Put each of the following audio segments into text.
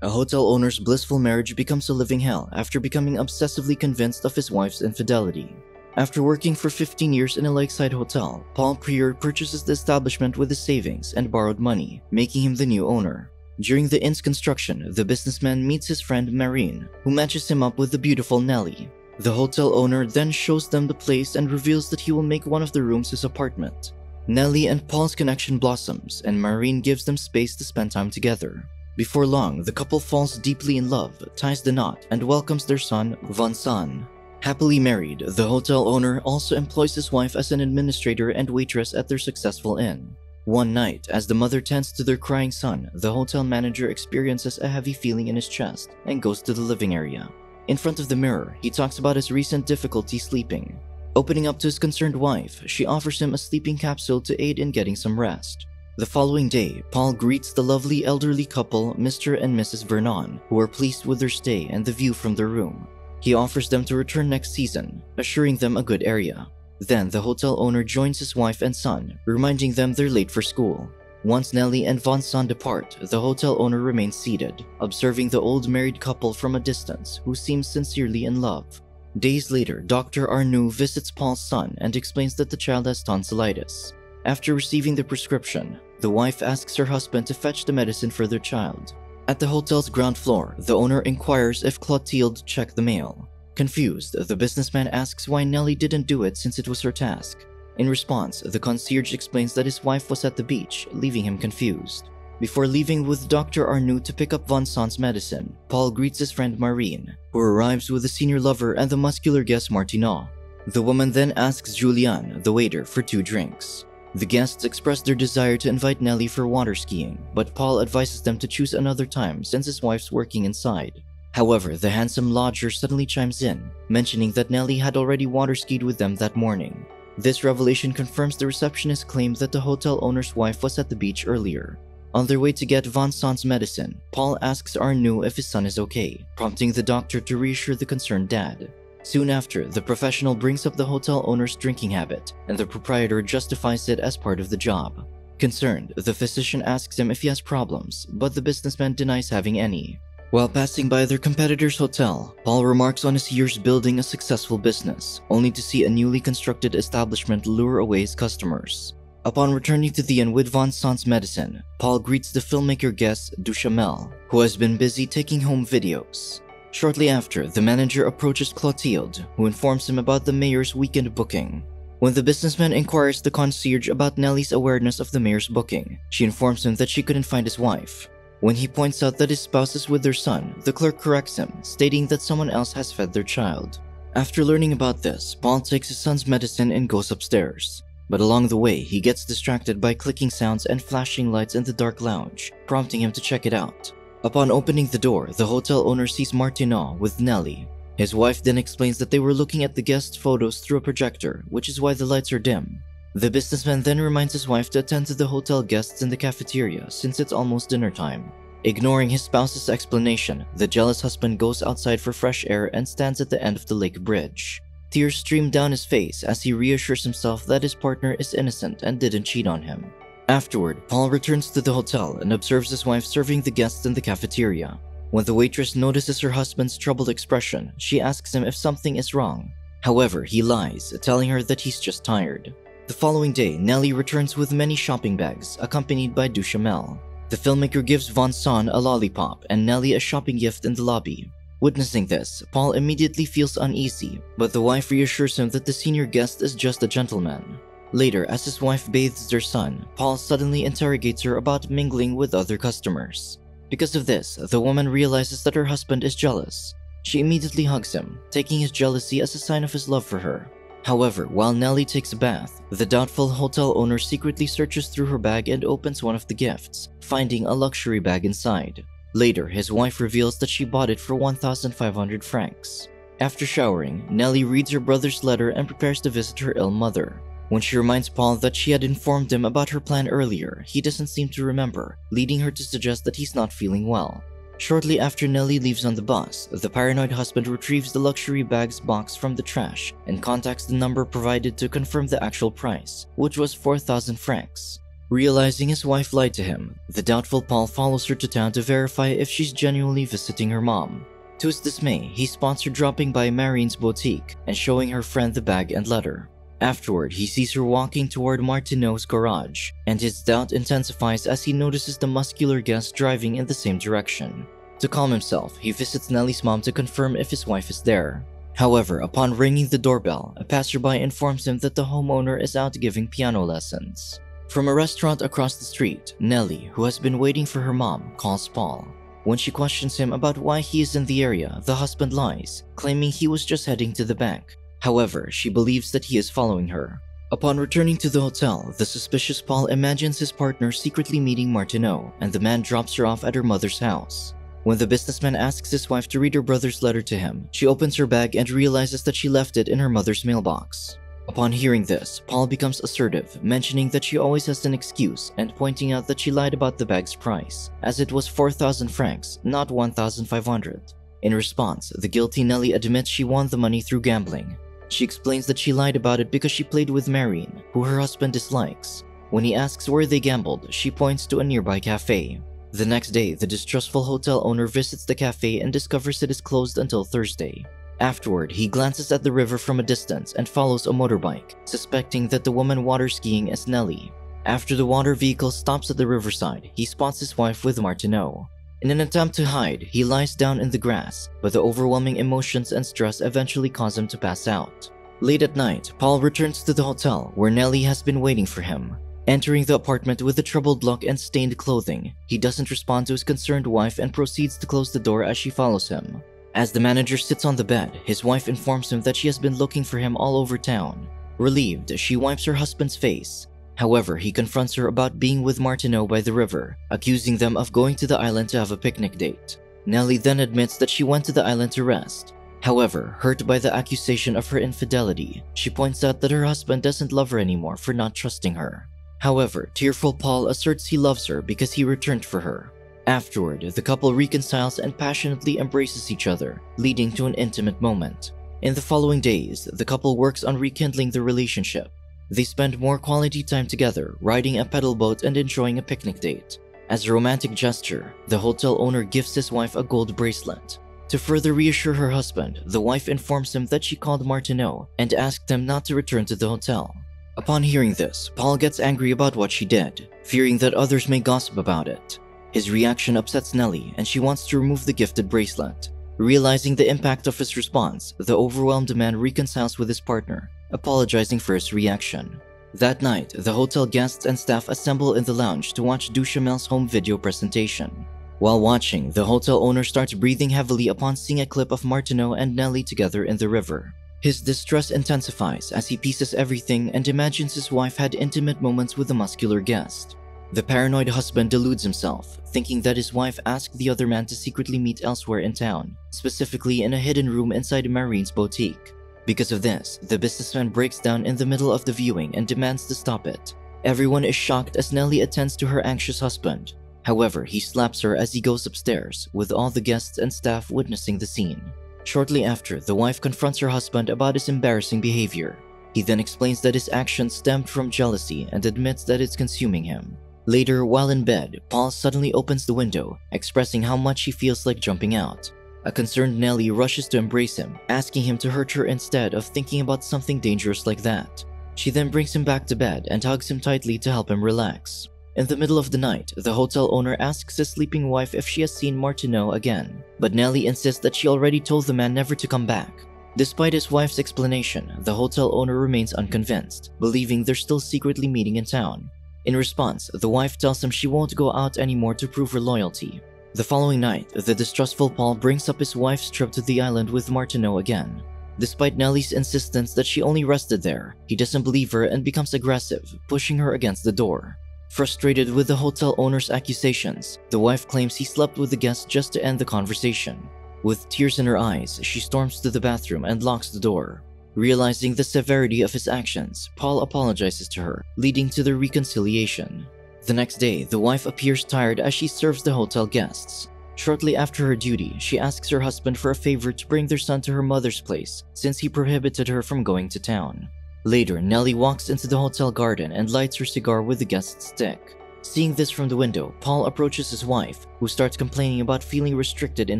A hotel owner's blissful marriage becomes a living hell after becoming obsessively convinced of his wife's infidelity. After working for 15 years in a lakeside hotel, Paul Prieur purchases the establishment with his savings and borrowed money, making him the new owner. During the inn's construction, the businessman meets his friend Marine, who matches him up with the beautiful Nellie. The hotel owner then shows them the place and reveals that he will make one of the rooms his apartment. Nellie and Paul's connection blossoms, and Marine gives them space to spend time together. Before long, the couple falls deeply in love, ties the knot, and welcomes their son, Vincent. Happily married, the hotel owner also employs his wife as an administrator and waitress at their successful inn. One night, as the mother tends to their crying son, the hotel manager experiences a heavy feeling in his chest and goes to the living area. In front of the mirror, he talks about his recent difficulty sleeping. Opening up to his concerned wife, she offers him a sleeping capsule to aid in getting some rest. The following day, Paul greets the lovely elderly couple, Mr. and Mrs. Vernon, who are pleased with their stay and the view from their room. He offers them to return next season, assuring them a good area. Then the hotel owner joins his wife and son, reminding them they're late for school. Once Nellie and Vincent depart, the hotel owner remains seated, observing the old married couple from a distance who seems sincerely in love. Days later, Dr. Arnoux visits Paul's son and explains that the child has tonsillitis. After receiving the prescription, the wife asks her husband to fetch the medicine for their child. At the hotel's ground floor, the owner inquires if Clotilde checked the mail. Confused, the businessman asks why Nellie didn't do it since it was her task. In response, the concierge explains that his wife was at the beach, leaving him confused. Before leaving with Dr. Arnoux to pick up Vincent's medicine, Paul greets his friend Marine, who arrives with the senior lover and the muscular guest Martineau. The woman then asks Julien, the waiter, for 2 drinks. The guests express their desire to invite Nellie for water skiing, but Paul advises them to choose another time since his wife's working inside. However, the handsome lodger suddenly chimes in, mentioning that Nellie had already water skied with them that morning. This revelation confirms the receptionist's claim that the hotel owner's wife was at the beach earlier. On their way to get Vincent's medicine, Paul asks Arnoux if his son is okay, prompting the doctor to reassure the concerned dad. Soon after, the professional brings up the hotel owner's drinking habit, and the proprietor justifies it as part of the job. Concerned, the physician asks him if he has problems, but the businessman denies having any. While passing by their competitor's hotel, Paul remarks on his years building a successful business, only to see a newly constructed establishment lure away his customers. Upon returning to the inn with Vincent's medicine, Paul greets the filmmaker guest Duchamel, who has been busy taking home videos. Shortly after, the manager approaches Clotilde, who informs him about the mayor's weekend booking. When the businessman inquires the concierge about Nellie's awareness of the mayor's booking, she informs him that she couldn't find his wife. When he points out that his spouse is with their son, the clerk corrects him, stating that someone else has fed their child. After learning about this, Paul takes his son's medicine and goes upstairs. But along the way, he gets distracted by clicking sounds and flashing lights in the dark lounge, prompting him to check it out. Upon opening the door, the hotel owner sees Martineau with Nellie. His wife then explains that they were looking at the guests' photos through a projector, which is why the lights are dim. The businessman then reminds his wife to attend to the hotel guests in the cafeteria since it's almost dinner time. Ignoring his spouse's explanation, the jealous husband goes outside for fresh air and stands at the end of the lake bridge. Tears stream down his face as he reassures himself that his partner is innocent and didn't cheat on him. Afterward, Paul returns to the hotel and observes his wife serving the guests in the cafeteria. When the waitress notices her husband's troubled expression, she asks him if something is wrong. However, he lies, telling her that he's just tired. The following day, Nellie returns with many shopping bags, accompanied by Duchamel. The filmmaker gives Vincent a lollipop and Nellie a shopping gift in the lobby. Witnessing this, Paul immediately feels uneasy, but the wife reassures him that the senior guest is just a gentleman. Later, as his wife bathes their son, Paul suddenly interrogates her about mingling with other customers. Because of this, the woman realizes that her husband is jealous. She immediately hugs him, taking his jealousy as a sign of his love for her. However, while Nellie takes a bath, the doubtful hotel owner secretly searches through her bag and opens one of the gifts, finding a luxury bag inside. Later, his wife reveals that she bought it for 1,500 francs. After showering, Nellie reads her brother's letter and prepares to visit her ill mother. When she reminds Paul that she had informed him about her plan earlier, he doesn't seem to remember, leading her to suggest that he's not feeling well. Shortly after Nellie leaves on the bus, the paranoid husband retrieves the luxury bag's box from the trash and contacts the number provided to confirm the actual price, which was 4,000 francs. Realizing his wife lied to him, the doubtful Paul follows her to town to verify if she's genuinely visiting her mom. To his dismay, he spots her dropping by Marine's boutique and showing her friend the bag and letter. Afterward, he sees her walking toward Martineau's garage, and his doubt intensifies as he notices the muscular guest driving in the same direction. To calm himself, he visits Nelly's mom to confirm if his wife is there. However, upon ringing the doorbell, a passerby informs him that the homeowner is out giving piano lessons. From a restaurant across the street, Nelly, who has been waiting for her mom, calls Paul. When she questions him about why he is in the area, the husband lies, claiming he was just heading to the bank. However, she believes that he is following her. Upon returning to the hotel, the suspicious Paul imagines his partner secretly meeting Martineau, and the man drops her off at her mother's house. When the businessman asks his wife to read her brother's letter to him, she opens her bag and realizes that she left it in her mother's mailbox. Upon hearing this, Paul becomes assertive, mentioning that she always has an excuse and pointing out that she lied about the bag's price, as it was 4,000 francs, not 1,500. In response, the guilty Nelly admits she won the money through gambling. She explains that she lied about it because she played with Marine, who her husband dislikes. When he asks where they gambled, she points to a nearby cafe. The next day, the distrustful hotel owner visits the cafe and discovers it is closed until Thursday. Afterward, he glances at the river from a distance and follows a motorbike, suspecting that the woman water skiing is Nelly. After the water vehicle stops at the riverside, he spots his wife with Martineau. In an attempt to hide, he lies down in the grass, but the overwhelming emotions and stress eventually cause him to pass out. Late at night, Paul returns to the hotel where Nelly has been waiting for him. Entering the apartment with a troubled look and stained clothing, he doesn't respond to his concerned wife and proceeds to close the door as she follows him. As the manager sits on the bed, his wife informs him that she has been looking for him all over town. Relieved, she wipes her husband's face. However, he confronts her about being with Martineau by the river, accusing them of going to the island to have a picnic date. Nelly then admits that she went to the island to rest. However, hurt by the accusation of her infidelity, she points out that her husband doesn't love her anymore for not trusting her. However, tearful Paul asserts he loves her because he returned for her. Afterward, the couple reconciles and passionately embraces each other, leading to an intimate moment. In the following days, the couple works on rekindling the relationship. They spend more quality time together, riding a pedal boat and enjoying a picnic date. As a romantic gesture, the hotel owner gifts his wife a gold bracelet. To further reassure her husband, the wife informs him that she called Martineau and asked him not to return to the hotel. Upon hearing this, Paul gets angry about what she did, fearing that others may gossip about it. His reaction upsets Nelly, and she wants to remove the gifted bracelet. Realizing the impact of his response, the overwhelmed man reconciles with his partner, apologizing for his reaction. That night, the hotel guests and staff assemble in the lounge to watch Duchamel's home video presentation. While watching, the hotel owner starts breathing heavily upon seeing a clip of Martineau and Nelly together in the river. His distress intensifies as he pieces everything and imagines his wife had intimate moments with the muscular guest. The paranoid husband deludes himself, thinking that his wife asked the other man to secretly meet elsewhere in town, specifically in a hidden room inside Marine's boutique. Because of this, the businessman breaks down in the middle of the viewing and demands to stop it. Everyone is shocked as Nelly attends to her anxious husband. However, he slaps her as he goes upstairs, with all the guests and staff witnessing the scene. Shortly after, the wife confronts her husband about his embarrassing behavior. He then explains that his actions stemmed from jealousy and admits that it's consuming him. Later, while in bed, Paul suddenly opens the window, expressing how much he feels like jumping out. A concerned Nelly rushes to embrace him, asking him to hurt her instead of thinking about something dangerous like that. She then brings him back to bed and hugs him tightly to help him relax. In the middle of the night, the hotel owner asks his sleeping wife if she has seen Martineau again, but Nelly insists that she already told the man never to come back. Despite his wife's explanation, the hotel owner remains unconvinced, believing they're still secretly meeting in town. In response, the wife tells him she won't go out anymore to prove her loyalty. The following night, the distrustful Paul brings up his wife's trip to the island with Martineau again. Despite Nelly's insistence that she only rested there, he doesn't believe her and becomes aggressive, pushing her against the door. Frustrated with the hotel owner's accusations, the wife claims he slept with the guest just to end the conversation. With tears in her eyes, she storms to the bathroom and locks the door. Realizing the severity of his actions, Paul apologizes to her, leading to their reconciliation. The next day, the wife appears tired as she serves the hotel guests. Shortly after her duty, she asks her husband for a favor to bring their son to her mother's place, since he prohibited her from going to town. Later, Nellie walks into the hotel garden and lights her cigar with the guest's stick. Seeing this from the window, Paul approaches his wife, who starts complaining about feeling restricted in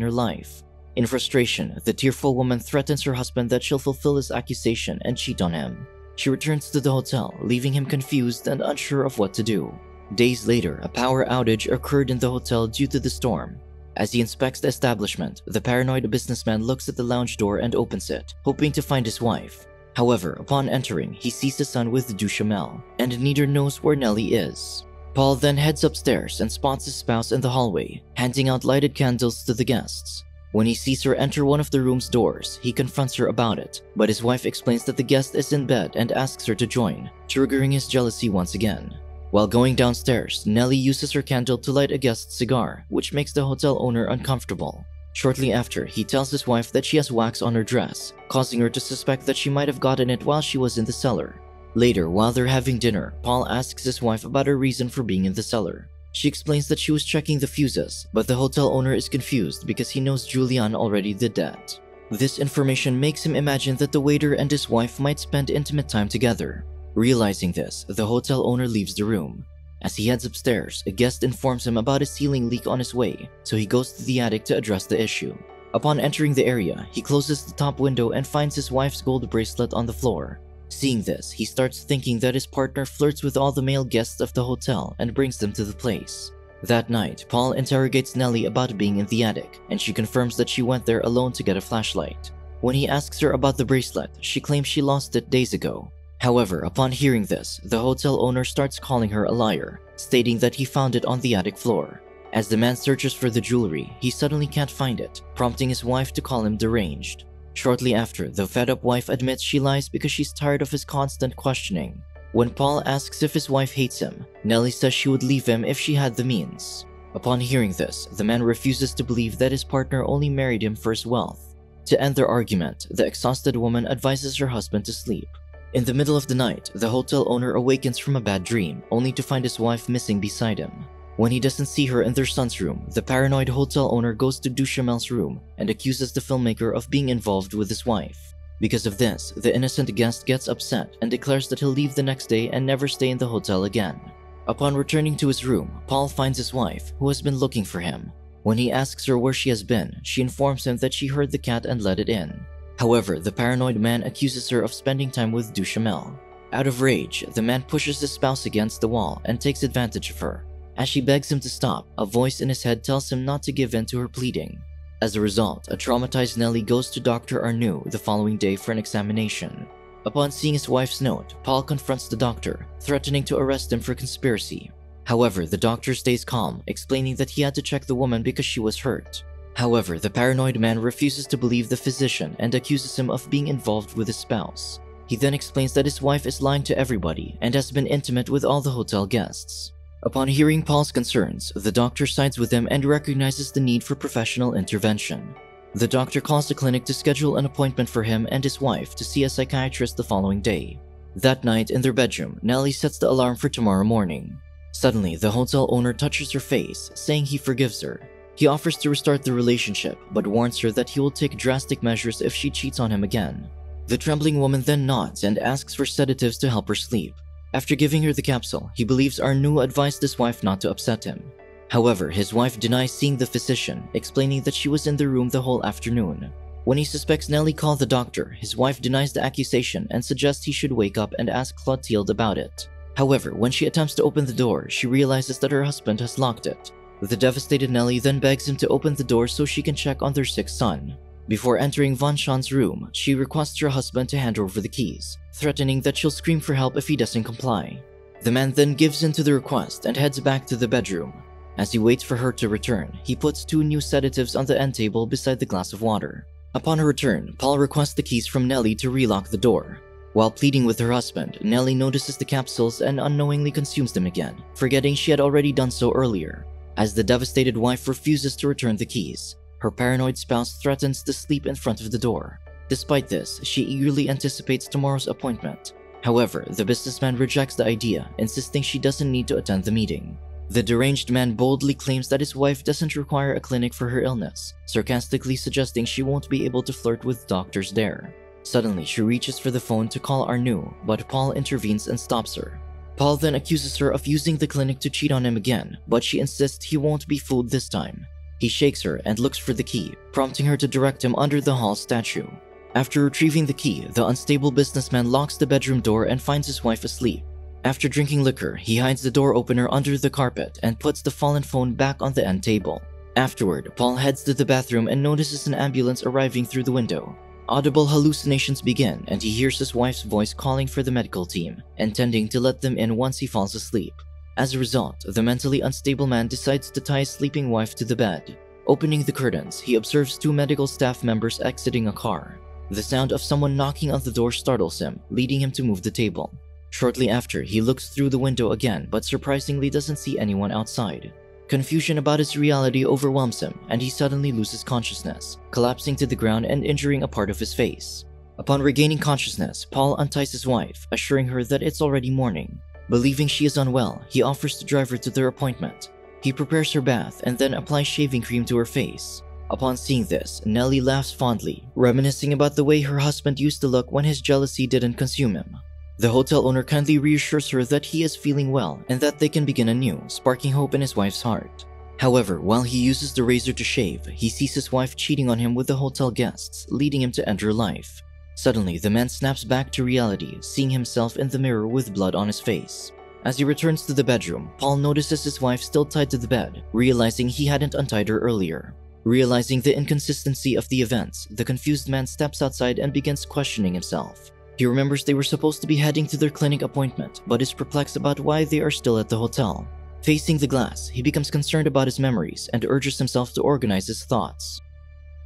her life. In frustration, the tearful woman threatens her husband that she'll fulfill his accusation and cheat on him. She returns to the hotel, leaving him confused and unsure of what to do. Days later, a power outage occurred in the hotel due to the storm. As he inspects the establishment, the paranoid businessman looks at the lounge door and opens it, hoping to find his wife. However, upon entering, he sees his son with Duchamel, and neither knows where Nellie is. Paul then heads upstairs and spots his spouse in the hallway, handing out lighted candles to the guests. When he sees her enter one of the room's doors, he confronts her about it, but his wife explains that the guest is in bed and asks her to join, triggering his jealousy once again. While going downstairs, Nellie uses her candle to light a guest's cigar, which makes the hotel owner uncomfortable. Shortly after, he tells his wife that she has wax on her dress, causing her to suspect that she might have gotten it while she was in the cellar. Later, while they're having dinner, Paul asks his wife about her reason for being in the cellar. She explains that she was checking the fuses, but the hotel owner is confused because he knows Julian already did that. This information makes him imagine that the waiter and his wife might spend intimate time together. Realizing this, the hotel owner leaves the room. As he heads upstairs, a guest informs him about a ceiling leak on his way, so he goes to the attic to address the issue. Upon entering the area, he closes the top window and finds his wife's gold bracelet on the floor. Seeing this, he starts thinking that his partner flirts with all the male guests of the hotel and brings them to the place. That night, Paul interrogates Nellie about being in the attic, and she confirms that she went there alone to get a flashlight. When he asks her about the bracelet, she claims she lost it days ago. However, upon hearing this, the hotel owner starts calling her a liar, stating that he found it on the attic floor. As the man searches for the jewelry, he suddenly can't find it, prompting his wife to call him deranged. Shortly after, the fed-up wife admits she lies because she's tired of his constant questioning. When Paul asks if his wife hates him, Nellie says she would leave him if she had the means. Upon hearing this, the man refuses to believe that his partner only married him for his wealth. To end their argument, the exhausted woman advises her husband to sleep. In the middle of the night, the hotel owner awakens from a bad dream, only to find his wife missing beside him. When he doesn't see her in their son's room, the paranoid hotel owner goes to Duchamel's room and accuses the filmmaker of being involved with his wife. Because of this, the innocent guest gets upset and declares that he'll leave the next day and never stay in the hotel again. Upon returning to his room, Paul finds his wife, who has been looking for him. When he asks her where she has been, she informs him that she heard the cat and let it in. However, the paranoid man accuses her of spending time with Duchamel. Out of rage, the man pushes his spouse against the wall and takes advantage of her. As she begs him to stop, a voice in his head tells him not to give in to her pleading. As a result, a traumatized Nellie goes to Dr. Arnoux the following day for an examination. Upon seeing his wife's note, Paul confronts the doctor, threatening to arrest him for conspiracy. However, the doctor stays calm, explaining that he had to check the woman because she was hurt. However, the paranoid man refuses to believe the physician and accuses him of being involved with his spouse. He then explains that his wife is lying to everybody and has been intimate with all the hotel guests. Upon hearing Paul's concerns, the doctor sides with him and recognizes the need for professional intervention. The doctor calls the clinic to schedule an appointment for him and his wife to see a psychiatrist the following day. That night, in their bedroom, Nellie sets the alarm for tomorrow morning. Suddenly, the hotel owner touches her face, saying he forgives her. He offers to restart the relationship, but warns her that he will take drastic measures if she cheats on him again. The trembling woman then nods and asks for sedatives to help her sleep. After giving her the capsule, he believes Arnoux advised his wife not to upset him. However, his wife denies seeing the physician, explaining that she was in the room the whole afternoon. When he suspects Nellie called the doctor, his wife denies the accusation and suggests he should wake up and ask Clotilde about it. However, when she attempts to open the door, she realizes that her husband has locked it. The devastated Nellie then begs him to open the door so she can check on their sick son. Before entering Von Schon's room, she requests her husband to hand over the keys, threatening that she'll scream for help if he doesn't comply. The man then gives in to the request and heads back to the bedroom. As he waits for her to return, he puts 2 new sedatives on the end table beside the glass of water. Upon her return, Paul requests the keys from Nellie to relock the door. While pleading with her husband, Nellie notices the capsules and unknowingly consumes them again, forgetting she had already done so earlier. As the devastated wife refuses to return the keys, her paranoid spouse threatens to sleep in front of the door. Despite this, she eagerly anticipates tomorrow's appointment. However, the businessman rejects the idea, insisting she doesn't need to attend the meeting. The deranged man boldly claims that his wife doesn't require a clinic for her illness, sarcastically suggesting she won't be able to flirt with doctors there. Suddenly, she reaches for the phone to call Arnu, but Paul intervenes and stops her. Paul then accuses her of using the clinic to cheat on him again, but she insists he won't be fooled this time. He shakes her and looks for the key, prompting her to direct him under the hall statue. After retrieving the key, the unstable businessman locks the bedroom door and finds his wife asleep. After drinking liquor, he hides the door opener under the carpet and puts the fallen phone back on the end table. Afterward, Paul heads to the bathroom and notices an ambulance arriving through the window. Audible hallucinations begin, and he hears his wife's voice calling for the medical team, intending to let them in once he falls asleep. As a result, the mentally unstable man decides to tie his sleeping wife to the bed. Opening the curtains, he observes 2 medical staff members exiting a car. The sound of someone knocking on the door startles him, leading him to move the table. Shortly after, he looks through the window again, but surprisingly doesn't see anyone outside. Confusion about his reality overwhelms him, and he suddenly loses consciousness, collapsing to the ground and injuring a part of his face. Upon regaining consciousness, Paul unties his wife, assuring her that it's already morning. Believing she is unwell, he offers to drive her to their appointment. He prepares her bath and then applies shaving cream to her face. Upon seeing this, Nellie laughs fondly, reminiscing about the way her husband used to look when his jealousy didn't consume him. The hotel owner kindly reassures her that he is feeling well and that they can begin anew, sparking hope in his wife's heart. However, while he uses the razor to shave, he sees his wife cheating on him with the hotel guests, leading him to end her life. Suddenly, the man snaps back to reality, seeing himself in the mirror with blood on his face. As he returns to the bedroom, Paul notices his wife still tied to the bed, realizing he hadn't untied her earlier. Realizing the inconsistency of the events, the confused man steps outside and begins questioning himself. He remembers they were supposed to be heading to their clinic appointment, but is perplexed about why they are still at the hotel. Facing the glass, he becomes concerned about his memories and urges himself to organize his thoughts.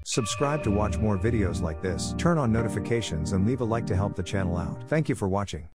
Subscribe to watch more videos like this, turn on notifications and leave a like to help the channel out. Thank you for watching.